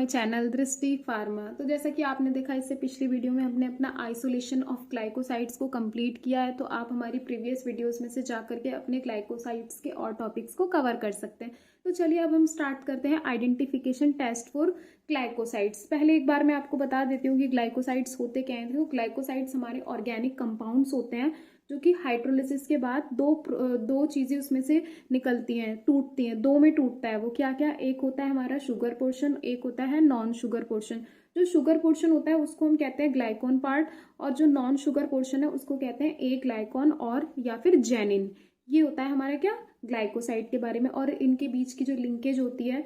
My channel दृष्टि pharma. तो जैसा कि आपने देखा इससे पिछली वीडियो में हमने अपना आइसोलेशन ऑफ ग्लाइकोसाइड्स को कंप्लीट किया है, तो आप हमारी प्रीवियस वीडियोस में से जा करके अपने ग्लाइकोसाइड्स के और टॉपिक्स को कवर कर सकते हैं। तो चलिए अब हम स्टार्ट करते हैं आइडेंटिफिकेशन टेस्ट फॉर ग्लाइकोसाइड्स। पहले एक बार मैं आपको बता देती हूँ कि ग्लाइकोसाइड्स होते क्या हैं। तो ग्लाइकोसाइड्स हमारे ऑर्गेनिक कंपाउंड्स होते हैं जो कि हाइड्रोलिसिस के बाद दो चीजें उसमें से निकलती हैं, टूटती हैं। दो में टूटता है वो क्या क्या, एक होता है हमारा शुगर पोर्शन, एक होता है नॉन शुगर पोर्शन। जो शुगर पोर्शन होता है उसको हम कहते हैं ग्लाइकोन पार्ट, और जो नॉन शुगर पोर्शन है उसको कहते हैं ए ग्लाइकॉन और या फिर जेनिन। ये होता है हमारा क्या, ग्लाइकोसाइड के बारे में। और इनके बीच की जो लिंकेज होती है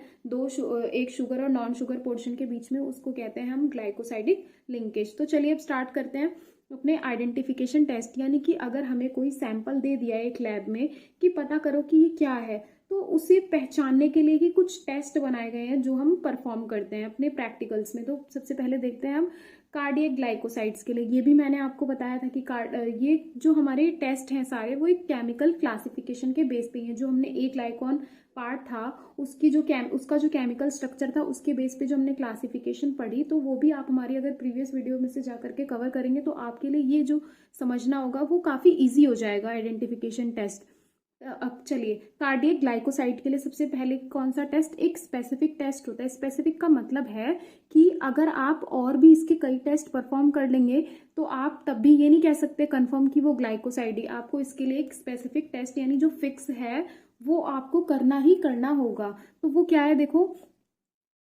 एक शुगर और नॉन शुगर पोर्शन के बीच में, उसको कहते हैं हम ग्लाइकोसाइडिक लिंकेज। तो चलिए अब स्टार्ट करते हैं अपने आइडेंटिफिकेशन टेस्ट। यानी कि अगर हमें कोई सैंपल दे दिया है एक लैब में कि पता करो कि ये क्या है, तो उसे पहचानने के लिए कि कुछ टेस्ट बनाए गए हैं जो हम परफॉर्म करते हैं अपने प्रैक्टिकल्स में। तो सबसे पहले देखते हैं हम कार्डियक ग्लाइकोसाइड्स के लिए। ये भी मैंने आपको बताया था कि ये जो हमारे टेस्ट हैं सारे, वो एक केमिकल क्लासिफिकेशन के बेस पे हैं। जो हमने एक ग्लाइकॉन पार्ट था उसका जो केमिकल स्ट्रक्चर था उसके बेस पे जो हमने क्लासिफिकेशन पढ़ी, तो वो भी आप हमारी अगर प्रीवियस वीडियो में से जा करके कवर करेंगे तो आपके लिए ये जो समझना होगा वो काफ़ी ईजी हो जाएगा आइडेंटिफिकेशन टेस्ट। अब चलिए, कार्डियक ग्लाइकोसाइड के लिए सबसे पहले कौन सा टेस्ट, एक स्पेसिफिक टेस्ट होता है। स्पेसिफिक का मतलब है कि अगर आप और भी इसके कई टेस्ट परफॉर्म कर लेंगे तो आप तब भी ये नहीं कह सकते कंफर्म कि वो ग्लाइकोसाइड ही। आपको इसके लिए एक स्पेसिफिक टेस्ट यानी जो फिक्स है वो आपको करना ही करना होगा। तो वो क्या है, देखो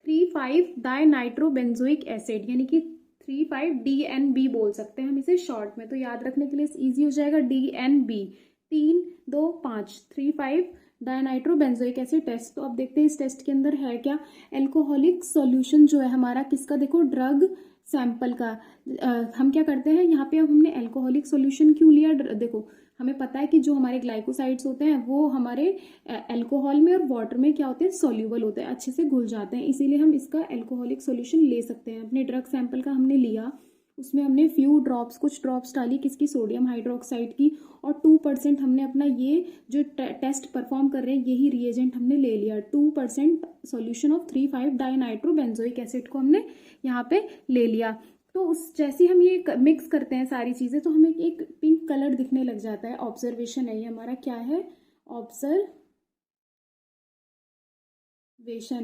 3,5 डाइनाइट्रोबेंजोइक एसिड, यानी कि 3,5-DNB बोल सकते हैं हम इसे शॉर्ट में। तो याद रखने के लिए इजी हो जाएगा DNB, 3-2-5, 3,5 डाइनाइट्रोबेंजोइक एसिड टेस्ट। तो अब देखते हैं इस टेस्ट के अंदर है क्या। एल्कोहलिक सॉल्यूशन जो है हमारा किसका, देखो ड्रग सैंपल का। हम क्या करते हैं यहाँ पे, अब हमने एल्कोहलिक सॉल्यूशन क्यों लिया, देखो हमें पता है कि जो हमारे ग्लाइकोसाइड्स होते हैं वो हमारे अल्कोहल में और वाटर में क्या होते हैं, सॉल्यूबल होते हैं, अच्छे से घुल जाते हैं। इसीलिए हम इसका अल्कोहलिक सॉल्यूशन ले सकते हैं। अपने ड्रग सैंपल का हमने लिया, उसमें हमने कुछ ड्रॉप्स डाली किसकी, सोडियम हाइड्रोक्साइड की, और 2% हमने अपना ये जो टेस्ट परफॉर्म कर रहे हैं यही रिएजेंट हमने ले लिया। 2% सॉल्यूशन ऑफ 3,5 डाइनाइट्रोबेंजोइक एसिड को हमने यहाँ पे ले लिया। तो उस जैसे हम ये मिक्स करते हैं सारी चीज़ें तो हमें एक पिंक कलर दिखने लग जाता है। ऑब्जर्वेशन है ये हमारा, क्या है, ऑब्जर्वेशन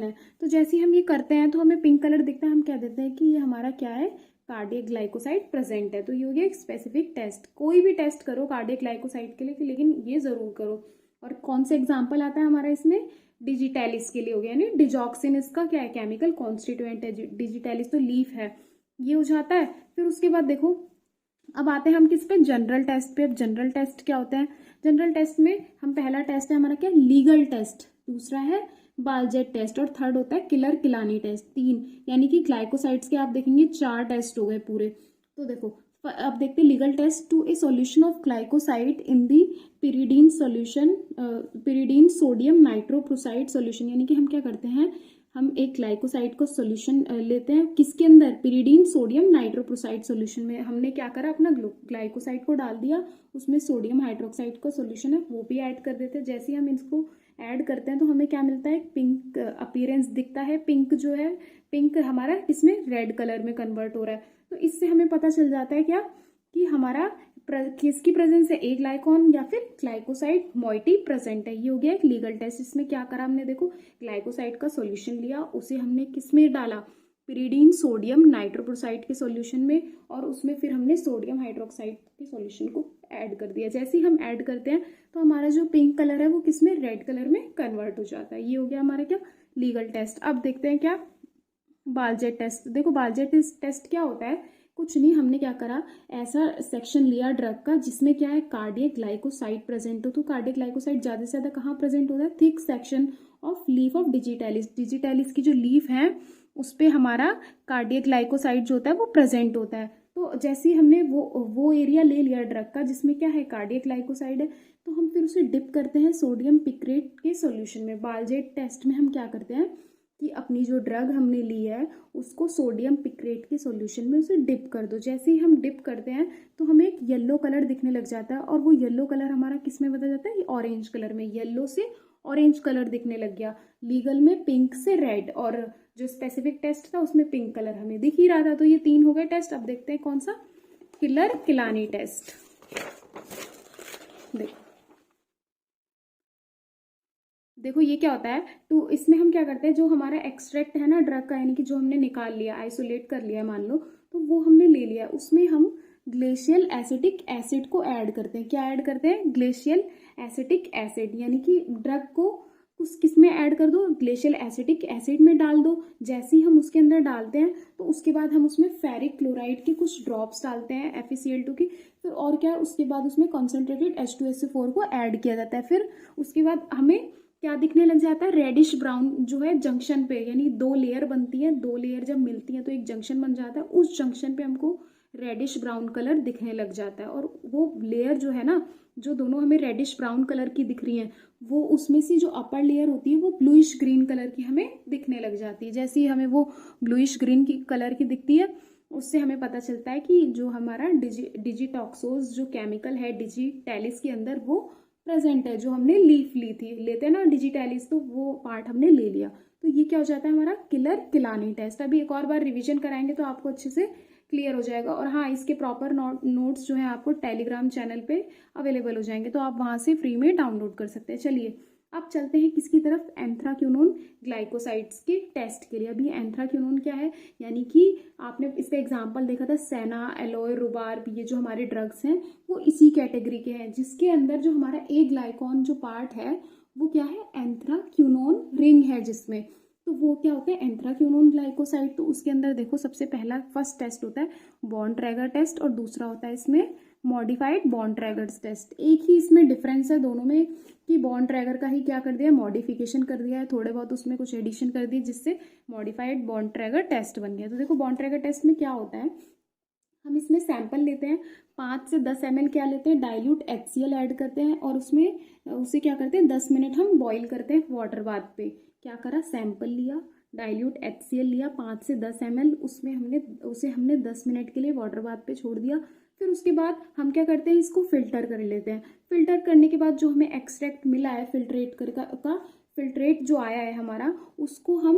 है। तो जैसे हम ये करते हैं तो हमें पिंक कलर दिखता है, हम कह देते हैं कि ये हमारा क्या है, कार्डियक ग्लाइकोसाइड प्रेजेंट है। तो ये हो गया एक स्पेसिफिक टेस्ट। कोई भी टेस्ट करो कार्डियक ग्लाइकोसाइड के लिए, लेकिन ये जरूर करो। और कौन सा एग्जाम्पल आता है हमारा इसमें, डिजिटैलिस के लिए हो गया। यानी डिजॉक्सिन इसका क्या है, केमिकल कॉन्स्टिट्यूएंट है। डिजिटैलिस तो लीफ है, ये हो जाता है। फिर उसके बाद देखो अब आते हैं हम किस पे, जनरल टेस्ट पे। अब जनरल टेस्ट क्या होता है, जनरल टेस्ट में हम पहला टेस्ट है हमारा क्या, लीगल टेस्ट, दूसरा है बालजेट टेस्ट, और थर्ड होता है किलर किलानी टेस्ट। 3, यानी कि ग्लाइकोसाइड्स के आप देखेंगे 4 टेस्ट हो गए पूरे। तो देखो अब देखते हैं Legal test. To a solution of glycoside in the pyridine solution, pyridine sodium nitroprusside solution, यानी कि हम क्या करते हैं, हम एक ग्लाइकोसाइड को सॉल्यूशन लेते हैं किसके अंदर, पिरिडीन सोडियम नाइट्रोप्रोसाइड सॉल्यूशन में। हमने क्या करा, अपना ग्लाइकोसाइड को डाल दिया, उसमें सोडियम हाइड्रोक्साइड का सॉल्यूशन है वो भी ऐड कर देते हैं। जैसे ही हम इसको ऐड करते हैं तो हमें क्या मिलता है, पिंक अपीयरेंस दिखता है। पिंक जो है, पिंक हमारा इसमें रेड कलर में कन्वर्ट हो रहा है। तो इससे हमें पता चल जाता है क्या, कि हमारा किसकी प्रेजेंस है, ए ग्लाइकॉन या फिर ग्लाइकोसाइड मॉइटी प्रेजेंट है। ये हो गया एक लीगल टेस्ट। इसमें क्या करा हमने, देखो ग्लाइकोसाइड का सॉल्यूशन लिया, उसे हमने किस में डाला, पिरिडीन सोडियम नाइट्रोप्रोसाइड के सॉल्यूशन में, और उसमें फिर हमने सोडियम हाइड्रोक्साइड के सॉल्यूशन को ऐड कर दिया। जैसे ही हम ऐड करते हैं तो हमारा जो पिंक कलर है वो किसमें, रेड कलर में कन्वर्ट हो जाता है। ये हो गया हमारा क्या, लीगल टेस्ट। अब देखते हैं क्या, बालजेट टेस्ट। देखो बालजेट टेस्ट क्या होता है, कुछ नहीं, हमने क्या करा, ऐसा सेक्शन लिया ड्रग का जिसमें क्या है, कार्डियक ग्लाइकोसाइड प्रेजेंट हो। तो कार्डियक ग्लाइकोसाइड ज्यादा से ज्यादा कहाँ प्रेजेंट होता है, thick section of leaf of digitalis. Digitalis की जो लीफ है उस पे हमारा कार्डियक ग्लाइकोसाइड जो होता है वो प्रेजेंट होता है। तो जैसे ही हमने वो एरिया ले लिया ड्रग का जिसमें क्या है, कार्डियक ग्लाइकोसाइड है, तो हम फिर उसे डिप करते हैं सोडियम पिक्रेट के सॉल्यूशन में। बालजेट टेस्ट में हम क्या करते हैं कि अपनी जो ड्रग हमने ली है उसको सोडियम पिक्रेट के सॉल्यूशन में उसे डिप कर दो। जैसे ही हम डिप करते हैं तो हमें एक येलो कलर दिखने लग जाता है, और वो येलो कलर हमारा किस में बदल जाता है, ऑरेंज कलर में। येलो से ऑरेंज कलर दिखने लग गया, लीगल में पिंक से रेड, और जो स्पेसिफिक टेस्ट था उसमें पिंक कलर हमें दिख ही रहा था। तो ये 3 हो गए टेस्ट। अब देखते हैं कौन सा, किलर किलानी टेस्ट। देखो ये क्या होता है, तो इसमें हम क्या करते हैं, जो हमारा एक्सट्रैक्ट है ना ड्रग का, यानी कि जो हमने निकाल लिया, आइसोलेट कर लिया है मान लो, तो वो हमने ले लिया, उसमें हम ग्लेशियल एसिटिक एसिड को ऐड करते हैं। क्या ऐड करते हैं, ग्लेशियल एसिटिक एसिड, यानी कि ड्रग को किस में ऐड कर दो, ग्लेशियल एसिटिक एसिड में डाल दो। जैसे ही हम उसके अंदर डालते हैं तो उसके बाद हम उसमें फेरिक क्लोराइड के कुछ ड्रॉप्स डालते हैं FeCl2 की, फिर और क्या, उसके बाद उसमें कॉन्सेंट्रेटेड H2SO4 को ऐड किया जाता है। फिर उसके बाद हमें क्या दिखने लग जाता है, रेडिश ब्राउन जो है जंक्शन पे, यानी 2 लेयर बनती है, 2 लेयर जब मिलती है तो एक जंक्शन बन जाता है, उस जंक्शन पे हमको रेडिश ब्राउन कलर दिखने लग जाता है। और वो लेयर जो है ना, जो दोनों हमें रेडिश ब्राउन कलर की दिख रही हैं, वो उसमें से जो अपर लेयर होती है वो ब्लूइश ग्रीन कलर की हमें दिखने लग जाती है। जैसे ही हमें वो ब्लूइश ग्रीन की कलर की दिखती है, उससे हमें पता चलता है कि जो हमारा डिजिटॉक्सोज जो केमिकल है डिजिटैलिस के अंदर वो प्रेजेंट है। जो हमने लीफ ली थी, लेते हैं ना डिजिटैलिस, तो वो पार्ट हमने ले लिया। तो ये क्या हो जाता है, हमारा किलर किलानी टेस्ट। अभी एक और बार रिवीजन कराएंगे तो आपको अच्छे से क्लियर हो जाएगा। और हाँ, इसके प्रॉपर नोट्स जो है आपको टेलीग्राम चैनल पे अवेलेबल हो जाएंगे, तो आप वहाँ से फ्री में डाउनलोड कर सकते हैं। चलिए अब चलते हैं किसकी तरफ, एंथ्राक्विनोन ग्लाइकोसाइड्स के टेस्ट के लिए। अभी एंथ्राक्विनोन क्या है, यानी कि आपने इसका एग्जांपल देखा था, सेना, एलोय, रुबार्ब, ये जो हमारे ड्रग्स हैं वो इसी कैटेगरी के हैं, जिसके अंदर जो हमारा ए ग्लाइकॉन जो पार्ट है वो क्या है, एंथ्राक्विनोन रिंग है जिसमें। तो वो क्या होते हैं, एंथ्राक्विनोन ग्लाइकोसाइड। तो उसके अंदर देखो सबसे पहला फर्स्ट टेस्ट होता है बॉन्ड ट्रैगर टेस्ट, और दूसरा होता है इसमें मॉडिफाइड बॉन्ड ट्रैगर्स टेस्ट। एक ही इसमें डिफरेंस है दोनों में कि बॉन्ड ट्रैगर का ही क्या कर दिया, मॉडिफिकेशन कर दिया है, थोड़े बहुत उसमें कुछ एडिशन कर दी जिससे मॉडिफाइड बॉन्ड ट्रैगर टेस्ट बन गया। तो देखो बॉन्ड ट्रैगर टेस्ट में क्या होता है, हम इसमें सैंपल लेते हैं, 5 से 10 ml क्या लेते हैं, डाइल्यूट HCl ऐड करते हैं, और उसमें उसे क्या करते हैं 10 मिनट हम बॉईल करते हैं वाटर बाथ पे। क्या करा, सैंपल लिया, डाइल्यूट HCl लिया 5 से 10 ml, उसमें हमने 10 मिनट के लिए वाटर बाथ पे छोड़ दिया। फिर उसके बाद हम क्या करते हैं, इसको फिल्टर कर लेते हैं। फिल्टर करने के बाद जो हमें एक्सट्रैक्ट मिला है फिल्ट्रेट का फिल्ट्रेट जो आया है हमारा, उसको हम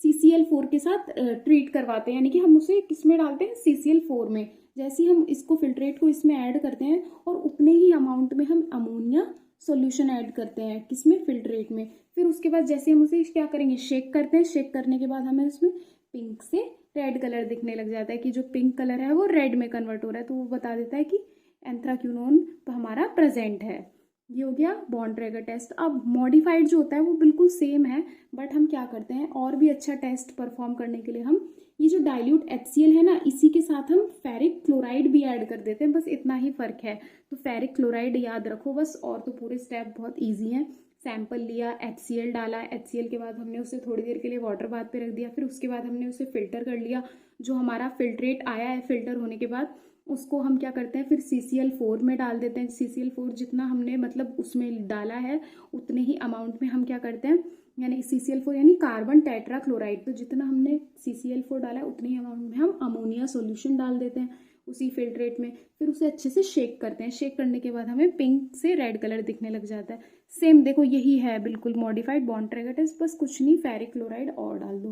CCl4 के साथ ट्रीट करवाते हैं, यानी कि हम उसे किस में डालते हैं, CCl4 में। जैसे ही हम इसको फिल्ट्रेट को इसमें ऐड करते हैं, और उतने ही अमाउंट में हम अमोनिया सॉल्यूशन ऐड करते हैं, किसमें, फिल्ट्रेट में। फिर उसके बाद जैसे हम उसे क्या करेंगे, शेक करते हैं। शेक करने के बाद हमें उसमें पिंक से रेड कलर दिखने लग जाता है, कि जो पिंक कलर है वो रेड में कन्वर्ट हो रहा है, तो वो बता देता है कि एंथ्राक्विनोन हमारा प्रेजेंट है। ये हो गया बॉन्ड ट्रैगर टेस्ट। अब मॉडिफाइड जो होता है वो बिल्कुल सेम है, बट हम क्या करते हैं, और भी अच्छा टेस्ट परफॉर्म करने के लिए हम ये जो डाइल्यूट HCl है ना, इसी के साथ हम फेरिक क्लोराइड भी ऐड कर देते हैं, बस इतना ही फर्क है। तो फेरिक क्लोराइड याद रखो बस, और तो पूरे स्टेप बहुत ईजी हैं। सैंपल लिया, HCl डाला, HCl के बाद हमने उसे थोड़ी देर के लिए वाटर बाथ पे रख दिया, फिर उसके बाद हमने उसे फिल्टर कर लिया। जो हमारा फिल्ट्रेट आया है फिल्टर होने के बाद, उसको हम क्या करते हैं, फिर CCl4 में डाल देते हैं। CCl4 जितना हमने मतलब उसमें डाला है उतने ही अमाउंट में हम क्या करते हैं, यानी CCl4 यानी कार्बन टेट्रा क्लोराइड, तो जितना हमने CCl4 डाला है उतने ही अमाउंट में हम अमोनिया सॉल्यूशन डाल देते हैं उसी फिल्ट्रेट में। फिर उसे अच्छे से शेक करते हैं। शेक करने के बाद हमें पिंक से रेड कलर दिखने लग जाता है। सेम देखो यही है बिल्कुल मॉडिफाइड बॉन्ड ट्रैगर टेस्ट, बस कुछ नहीं, फेरिक क्लोराइड और डाल दो।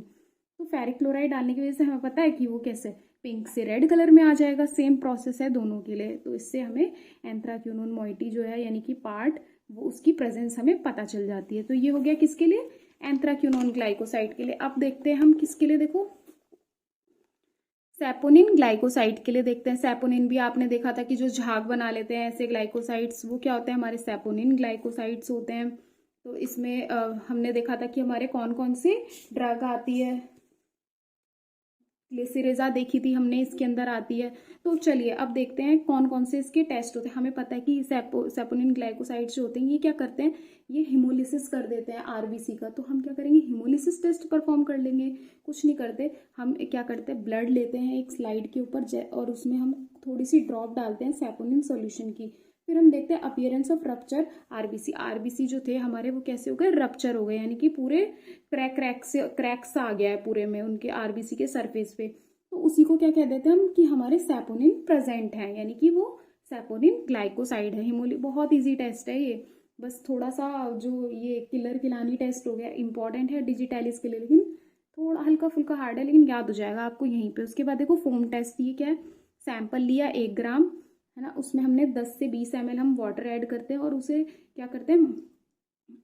तो फेरिक क्लोराइड डालने की वजह से हमें पता है कि वो कैसे पिंक से रेड कलर में आ जाएगा। सेम प्रोसेस है दोनों के लिए। तो इससे हमें एंथ्राक्विनोन मोइटी जो है, यानी कि पार्ट, वो उसकी प्रेजेंस हमें पता चल जाती है। तो ये हो गया किसके लिए, एंथ्राक्विनोन ग्लाइकोसाइड के लिए। अब देखते हैं हम किसके लिए, देखो सैपोनिन ग्लाइकोसाइड के लिए देखते हैं। सैपोनिन भी आपने देखा था कि जो झाग बना लेते हैं ऐसे ग्लाइकोसाइड्स, वो क्या होते हैं, हमारे सैपोनिन ग्लाइकोसाइड्स होते हैं। तो इसमें हमने देखा था कि हमारे कौन कौन से ड्रग आती है, ग्लिसरेजा देखी थी हमने, इसके अंदर आती है। तो चलिए अब देखते हैं कौन कौन से इसके टेस्ट होते हैं। हमें पता है कि सैपोनिन ग्लाइकोसाइड्स जो होते हैं ये क्या करते हैं, ये हिमोलिसिस कर देते हैं RBC का। तो हम क्या करेंगे, हिमोलिसिस टेस्ट परफॉर्म कर लेंगे। कुछ नहीं करते, हम क्या करते हैं, ब्लड लेते हैं एक स्लाइड के ऊपर, और उसमें हम थोड़ी सी ड्रॉप डालते हैं सैपोनिन सॉल्यूशन की। फिर हम देखते हैं अपीयरेंस ऑफ रप्चर RBC जो थे हमारे वो कैसे हो गए, रप्चर हो गए, यानी कि पूरे क्रैक्स आ गया है पूरे में उनके RBC के सरफेस पे। तो उसी को क्या कह देते हैं हम, कि हमारे सैपोनिन प्रेजेंट है, यानी कि वो सैपोनिन ग्लाइकोसाइड है। बहुत इजी टेस्ट है ये, बस थोड़ा सा जो ये किलर किलानी टेस्ट हो गया, इंपॉर्टेंट है डिजिटैलिस के लिए, लेकिन थोड़ा हल्का फुल्का हार्ड है, लेकिन याद हो जाएगा आपको यहीं पे। उसके बाद देखो फोम टेस्ट, ये क्या है, सैंपल लिया 1 ग्राम, है ना, उसमें हमने 10 से 20 ml हम वाटर ऐड करते हैं और उसे क्या करते हैं,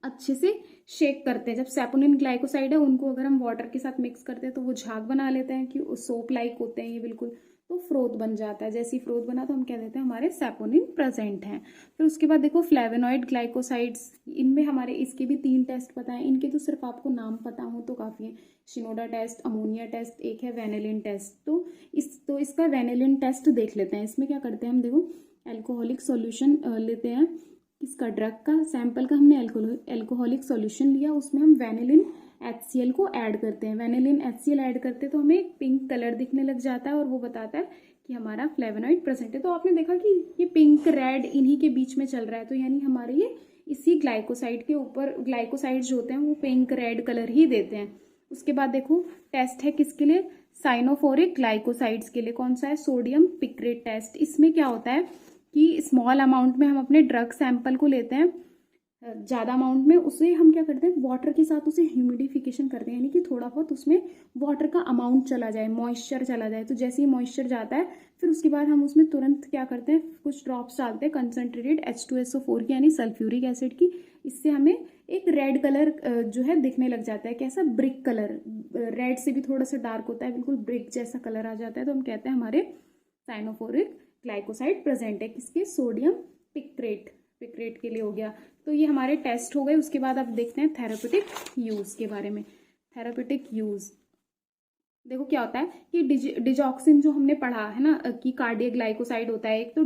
अच्छे से शेक करते हैं। जब सैपोनिन ग्लाइकोसाइड है उनको अगर हम वाटर के साथ मिक्स करते हैं तो वो झाग बना लेते हैं, कि सोप लाइक होते हैं ये बिल्कुल, तो फ्रोथ बन जाता है। जैसे ही फ्रोथ बना तो हम कह देते हैं हमारे सैपोनिन प्रेजेंट हैं। फिर उसके बाद देखो फ्लेवेनॉइड ग्लाइकोसाइड्स, इनमें हमारे इसके भी 3 टेस्ट पता है, इनके तो सिर्फ आपको नाम पता हो तो काफ़ी है। शिनोडा टेस्ट, अमोनिया टेस्ट, एक है वेनिलिन टेस्ट। तो इसका वेनिलिन टेस्ट देख लेते हैं। इसमें क्या करते हैं हम, देखो एल्कोहलिक सॉल्यूशन लेते हैं, किसका, ड्रग का, सैंपल का हमने एल्कोहलिक सॉल्यूशन लिया, उसमें हम वेनिलिन HCl को ऐड करते हैं। वेनिलिन HCl ऐड करते हैं तो हमें एक पिंक कलर दिखने लग जाता है और वो बताता है कि हमारा फ्लेवोनॉइड प्रेजेंट है। तो आपने देखा कि ये पिंक रेड इन्हीं के बीच में चल रहा है, तो यानी हमारे ये इसी ग्लाइकोसाइड के ऊपर, ग्लाइकोसाइड जो होते हैं वो पिंक रेड कलर ही देते हैं। उसके बाद देखो टेस्ट है किसके लिए, साइनोफोरिक ग्लाइकोसाइड्स के लिए। कौन सा है, सोडियम पिक्रेट टेस्ट। इसमें क्या होता है कि स्मॉल अमाउंट में हम अपने ड्रग सैंपल को लेते हैं, ज़्यादा अमाउंट में उसे हम क्या करते हैं, वाटर के साथ उसे ह्यूमिडिफिकेशन करते हैं, यानी कि थोड़ा बहुत उसमें वाटर का अमाउंट चला जाए, मॉइस्चर चला जाए। तो जैसे ही मॉइस्चर जाता है फिर उसके बाद हम उसमें तुरंत क्या करते हैं, कुछ ड्रॉप्स डालते हैं कंसनट्रेटेड H2SO4 की, यानी सल्फ्यूरिक एसिड की। इससे हमें एक रेड कलर जो है दिखने लग जाता है। कैसा, ब्रिक कलर, रेड से भी थोड़ा सा डार्क होता है, बिल्कुल ब्रिक जैसा कलर आ जाता है। तो हम कहते हैं हमारे साइनोफोरिक ग्लाइकोसाइड प्रेजेंट है, किसके, सोडियम पिक्रेट के लिए हो गया। तो ये हमारे टेस्ट हो गए। उसके बाद अब देखते हैं थेरापेटिक यूज के बारे में। थेरापेटिक यूज देखो क्या होता है कि डिजॉक्सिन जो हमने पढ़ा है ना कि कार्डियक ग्लाइकोसाइड होता है एक, तो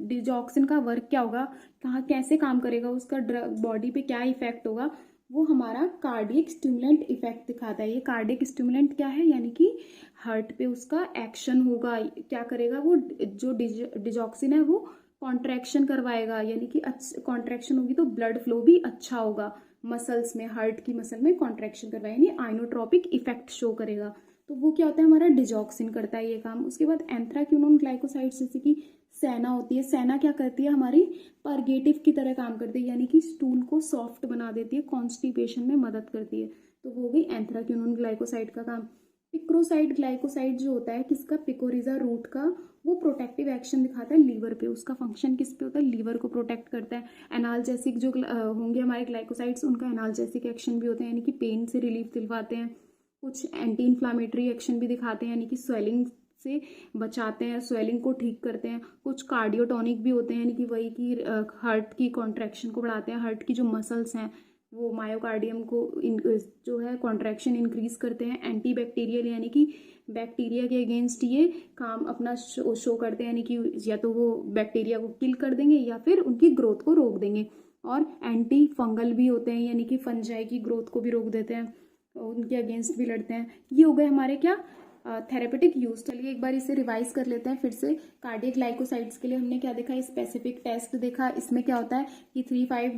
डिजॉक्सिन का वर्क क्या होगा, कहाँ कैसे काम करेगा, उसका ड्रग बॉडी पे क्या इफेक्ट होगा, वो हमारा कार्डियक स्टिमुलेंट इफेक्ट दिखाता है। ये कार्डियक स्टिमुलेंट क्या है, यानी कि हार्ट पे उसका एक्शन होगा। क्या करेगा वो, जो डिजॉक्सिन है वो कॉन्ट्रैक्शन करवाएगा, यानी कि कॉन्ट्रैक्शन होगी तो ब्लड फ्लो भी अच्छा होगा मसल्स में, हार्ट की मसल में कॉन्ट्रैक्शन करवाएगा, यानी आइनोट्रोपिक इफेक्ट शो करेगा। तो वो क्या होता है, हमारा डिजॉक्सिन करता है ये काम। उसके बाद एंथ्राक्विनोन ग्लाइकोसाइड्स, जैसे कि सेना होती है, सेना क्या करती है, हमारी परगेटिव की तरह काम करती है, यानी कि स्टूल को सॉफ्ट बना देती है, कॉन्स्टिपेशन में मदद करती है। तो वो गई एंथ्राक्विनोन ग्लाइकोसाइड का काम। पिक्रोसाइड ग्लाइकोसाइड जो होता है किसका, पिकोरिजा रूट का, वो प्रोटेक्टिव एक्शन दिखाता है लीवर पे। उसका फंक्शन किस पे होता है, लीवर को प्रोटेक्ट करता है। एनाल्जेसिक जो होंगे हमारे ग्लाइकोसाइड्स, उनका एनाल्जेसिक एक्शन भी होता है, यानी कि पेन से रिलीफ दिलवाते हैं। कुछ एंटी इन्फ्लामेटरी एक्शन भी दिखाते हैं, यानी कि स्वेलिंग से बचाते हैं, स्वेलिंग को ठीक करते हैं। कुछ कार्डियोटॉनिक भी होते हैं, यानी कि वही की हार्ट की कॉन्ट्रैक्शन को बढ़ाते हैं, हार्ट की जो मसल्स हैं वो मायोकार्डियम को जो है कॉन्ट्रैक्शन इंक्रीज करते हैं। एंटी बैक्टीरियल, यानी कि बैक्टीरिया के अगेंस्ट ये काम अपना शो करते हैं, यानी कि या तो वो बैक्टीरिया को किल कर देंगे या फिर उनकी ग्रोथ को रोक देंगे। और एंटी फंगल भी होते हैं, यानी कि फंजाई की ग्रोथ को भी रोक देते हैं, उनके अगेंस्ट भी लड़ते हैं। ये हो गए हमारे क्या, थेरेपेटिक यूज। चलिए एक बार इसे रिवाइज कर लेते हैं फिर से। कार्डियक ग्लाइकोसाइड्स के लिए हमने क्या देखा, स्पेसिफिक टेस्ट देखा। इसमें क्या होता है कि 3,5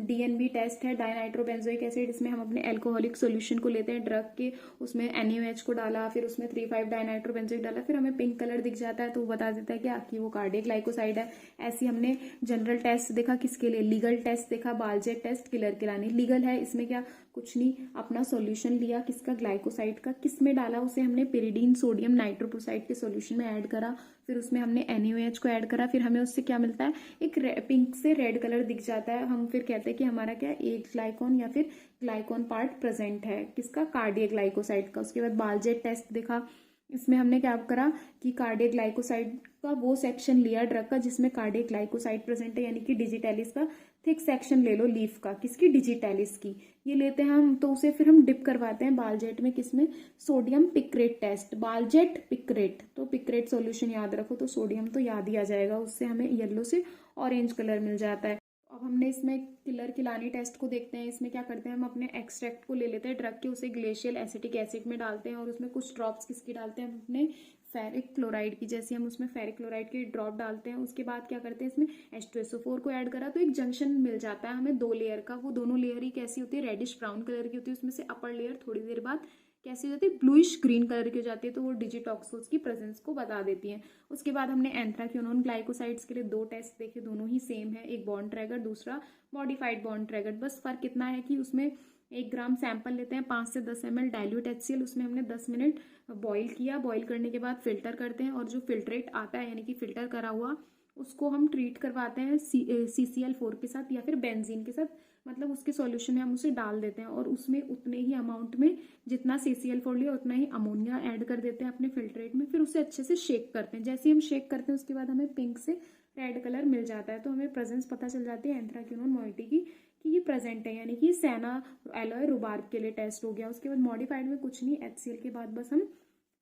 DNB टेस्ट है, डाइनाइट्रोबेंजोइक एसिड। इसमें हम अपने एल्कोहलिक सॉल्यूशन को लेते हैं ड्रग के, उसमें NaOH को डाला, फिर उसमें 3,5 डाइनाइट्रोबेंजोइक डाला, फिर हमें पिंक कलर दिख जाता है तो वो बता देता है क्या कि वो कार्डियक ग्लाइकोसाइड है। ऐसे हमने जनरल टेस्ट देखा, किसके लिए, लीगल टेस्ट देखा, बालजेट टेस्ट, किलर किलानी। लीगल है, इसमें क्या, कुछ नहीं, अपना सॉल्यूशन लिया किसका, ग्लाइकोसाइड का, किस में डाला, उसे हमने पिरिडीन सोडियम नाइट्रोप्रोसाइड के सॉल्यूशन में ऐड करा, फिर उसमें हमने NaOH को ऐड करा, फिर हमें उससे क्या मिलता है, एक पिंक से रेड कलर दिख जाता है। हम फिर कहते हैं कि हमारा क्या, एक ग्लाइकॉन या फिर ग्लाइकॉन पार्ट प्रेजेंट है, किसका, कार्डियक ग्लाइकोसाइड का। उसके बाद बालजेट टेस्ट देखा, इसमें हमने क्या करा कि कार्डियक ग्लाइकोसाइड का वो सेक्शन लिया ड्रग का जिसमें कार्डियक ग्लाइकोसाइड प्रेजेंट है, यानी कि डिजिटैलिस का थिक सेक्शन ले लो लीफ का, किसकी, डिजिटैलिस की। ये लेते हैं हम, तो उसे फिर हम डिप करवाते हैं बालजेट में, किसमें, sodium picrate test, Baljet picrate. तो पिक्रेट सॉल्यूशन याद रखो, तो सोडियम तो याद ही आ जाएगा, उससे हमें येलो से ऑरेंज कलर मिल जाता है। अब हमने इसमें किलर किलानी टेस्ट को देखते हैं। इसमें क्या करते हैं, हम अपने एक्सट्रैक्ट को ले लेते हैं ड्रग के, उसे ग्लेशियल एसिटिक एसिड में डालते हैं और उसमें कुछ ड्रॉप्स किसकी डालते हैं, हम अपने फेरिक क्लोराइड की, जैसे हम उसमें फेरिक क्लोराइड की ड्रॉप डालते हैं। उसके बाद क्या करते हैं, इसमें H2SO4 को ऐड करा तो एक जंक्शन मिल जाता है हमें 2 लेयर का। वो दोनों लेयर ही कैसी होती है, रेडिश ब्राउन कलर की होती है। उसमें से अपर लेयर थोड़ी देर बाद कैसी हो जाती है, ब्लूइश ग्रीन कलर की हो जाती है, तो वो डिजिटॉक्सोल्स की प्रेजेंस को बता देती हैं। उसके बाद हमने एंथ्राक्विनोन ग्लाइकोसाइड्स के लिए 2 टेस्ट देखे, दोनों ही सेम है, एक बॉन्ड ट्रैगर, दूसरा मॉडिफाइड बॉन्ड ट्रैगर। बस फर्क इतना है कि उसमें 1 ग्राम सैंपल लेते हैं, 5 से 10 ml डाइल्यूट HCl, उसमें हमने 10 मिनट बॉईल किया, बॉईल करने के बाद फिल्टर करते हैं, और जो फिल्ट्रेट आता है यानी कि फिल्टर करा हुआ, उसको हम ट्रीट करवाते हैं CCl4 के साथ या फिर बेंजीन के साथ, मतलब उसके सॉल्यूशन में हम उसे डाल देते हैं, और उसमें उतने ही अमाउंट में जितना CCl4 लिया उतना ही अमोनिया ऐड कर देते हैं अपने फिल्ट्रेट में, फिर उसे अच्छे से शेक करते हैं। जैसे ही हम शेक करते हैं उसके बाद हमें पिंक से रेड कलर मिल जाता है, तो हमें प्रेजेंस पता चल जाती है एंथ्राक्विनोन मोइटी की कि ये प्रेजेंट है, यानी कि सैना एलॉय रुबार्ब के लिए टेस्ट हो गया। उसके बाद मॉडिफाइड में कुछ नहीं, HCl के बाद बस हम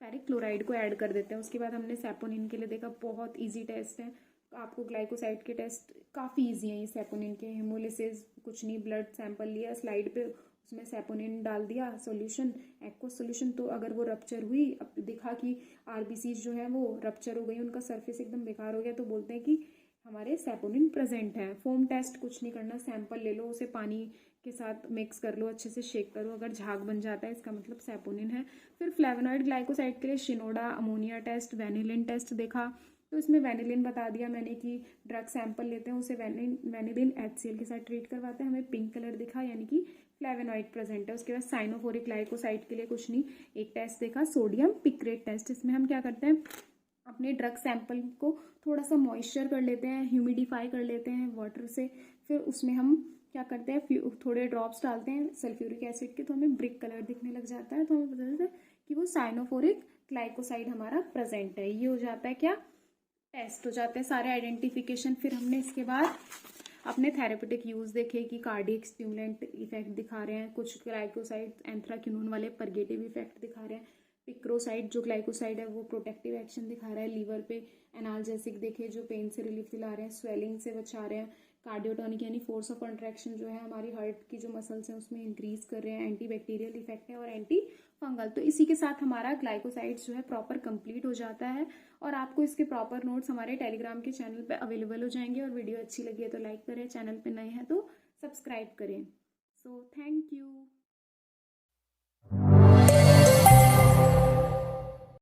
फेरिक क्लोराइड को ऐड कर देते हैं। उसके बाद हमने सैपोनिन के लिए देखा, बहुत ईजी टेस्ट है, आपको ग्लाइकोसाइड के टेस्ट काफ़ी ईजी हैं ये सैपोनिन के। हेमोलिसिस कुछ नहीं, ब्लड सैंपल लिया, स्लाइड पे उसमें सैपोनिन डाल दिया सॉल्यूशन, एक्वस सॉल्यूशन, तो अगर वो रप्चर हुई, अब दिखा कि RBCs जो है वो रप्चर हो गई, उनका सरफेस एकदम बेकार हो गया, तो बोलते हैं कि हमारे सैपोनिन प्रेजेंट है। फोम टेस्ट कुछ नहीं करना, सैंपल ले लो, उसे पानी के साथ मिक्स कर लो, अच्छे से शेक करो, अगर झाग बन जाता है इसका मतलब सैपोनिन है। फिर फ्लेवोनॉइड ग्लाइकोसाइड के लिए Shinoda, ammonia test, vanillin test देखा, तो इसमें वेनिलिन बता दिया मैंने कि ड्रग सैंपल लेते हैं, उसे वेनिलिन HCl के साथ ट्रीट करवाते हैं, हमें पिंक कलर दिखा यानी कि फ्लेवोनॉइड प्रेजेंट है। उसके बाद साइनोफोरिक ग्लाइकोसाइड के लिए कुछ नहीं, एक टेस्ट देखा, सोडियम पिक्रेट टेस्ट। इसमें हम क्या करते हैं, अपने ड्रग सैंपल को थोड़ा सा मॉइस्चर कर लेते हैं, ह्यूमिडिफाई कर लेते हैं वाटर से, फिर उसमें हम क्या करते हैं, थोड़े ड्रॉप्स डालते हैं सल्फ्यूरिक एसिड के, तो हमें ब्रिक कलर दिखने लग जाता है, तो हमें पता चलता है कि वो साइनोफोरिक ग्लाइकोसाइड हमारा प्रेजेंट है। ये हो जाता है क्या, टेस्ट हो जाते हैं सारे आइडेंटिफिकेशन। फिर हमने इसके बाद अपने थेरेपेटिक यूज़ देखे कि कार्डियक स्टिमुलेंट इफेक्ट दिखा रहे हैं, कुछ ग्लाइकोसाइड एंथ्राक्विनोन वाले परगेटिव इफेक्ट दिखा रहे हैं, पिक्रोसाइड जो ग्लाइकोसाइड है वो प्रोटेक्टिव एक्शन दिखा रहा है, लीवर पे एनाल्जेसिक देखे जो पेन से रिलीफ दिला रहे हैं, स्वेलिंग से बचा रहे हैं, कार्डियोटोनिक यानी फोर्स ऑफ कंट्रैक्शन जो है हमारी हार्ट की जो मसल्स हैं उसमें इंक्रीज कर रहे हैं, एंटी बैक्टीरियल इफेक्ट है और एंटी फंगल। तो इसी के साथ हमारा ग्लाइकोसाइड्स जो है प्रॉपर कंप्लीट हो जाता है, और आपको इसके प्रॉपर नोट्स हमारे टेलीग्राम के चैनल पे अवेलेबल हो जाएंगे। और वीडियो अच्छी लगी है तो लाइक करें, चैनल पे नए हैं तो सब्सक्राइब करें। So thank you.